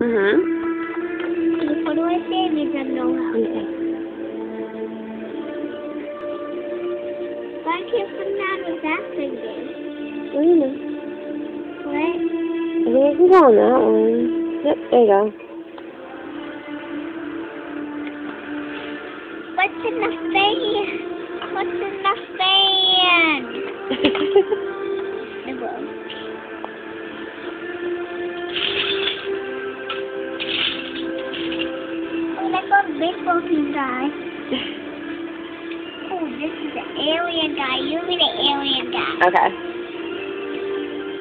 What do I say? Because I know how. Okay. Why can't you put down with that finger? What do you mean? What? I think I can go on that one. Yep, there you go. What's in the fan? What's in the fan? It will. Oh, let's go to big looking guy. Oh, this is the alien guy. You be the alien guy. Okay.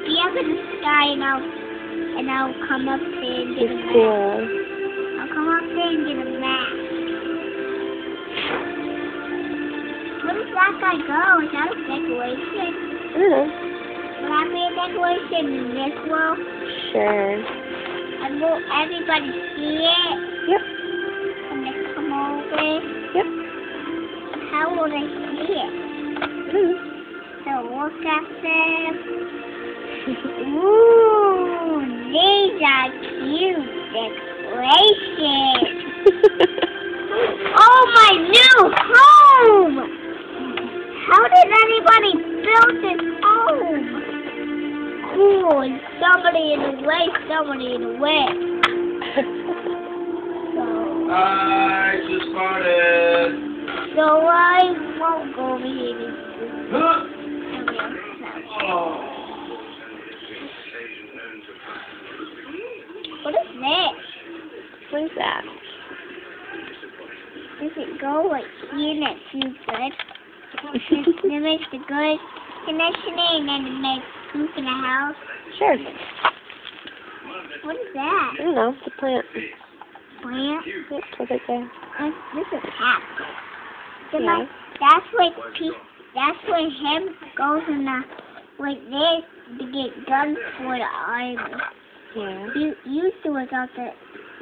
Be up in the sky and I'll come up there and get a It's mask. cool. I'll come up there and get a mask. Where does that guy go? Is that a decoration? I don't know. Will that be a decoration in this world? Sure. And will everybody see it? Yep. When they come over? Yep. How will they see it? They'll look at them. Ooh, these are cute decorations. Oh, my new home! How did anybody build this home? Cool, and somebody in the way, somebody in the way. I just farted. So I won't go over here. Huh? What is this? What is that? Does it go like here and it feels good? It makes the good conditioning and then it makes poop in the house. Sure. What is that? I don't know. It's a plant. Plant? Yep, it's right there. This is cat. Yeah. That's where him goes in the like this to get guns for the army. Yeah. You used to work out the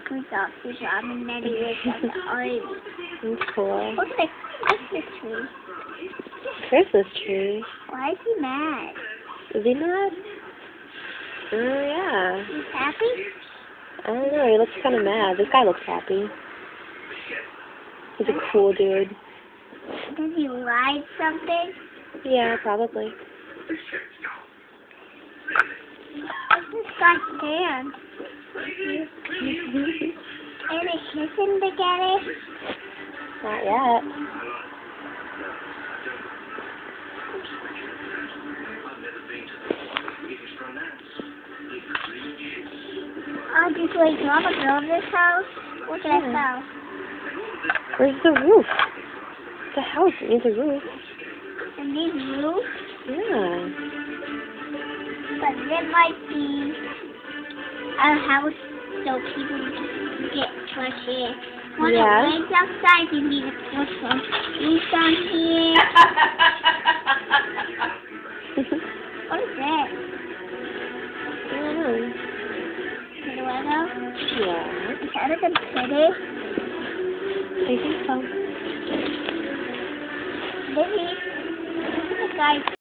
police officer job and then he worked out the army. That's cool. Look at the Christmas tree. Christmas tree. Why is he mad? Is he mad? Oh, yeah. He's happy? I don't know. He looks kind of mad. This guy looks happy. He's a cool dude. Does he ride something? Yeah, probably. What's this guy's hand? And a kissing together? Not yet. Oh, just wait, do you want to build this house? Look at this house. Where's the roof? The house needs a roof. And these roofs? Yeah. But there might be a house so people can get fresh air. When it rains outside, you need to put some roof on here. What is that? I don't know. Is it a Lego? Yeah. Is that a computer? I think so. Maybe. This is a guy.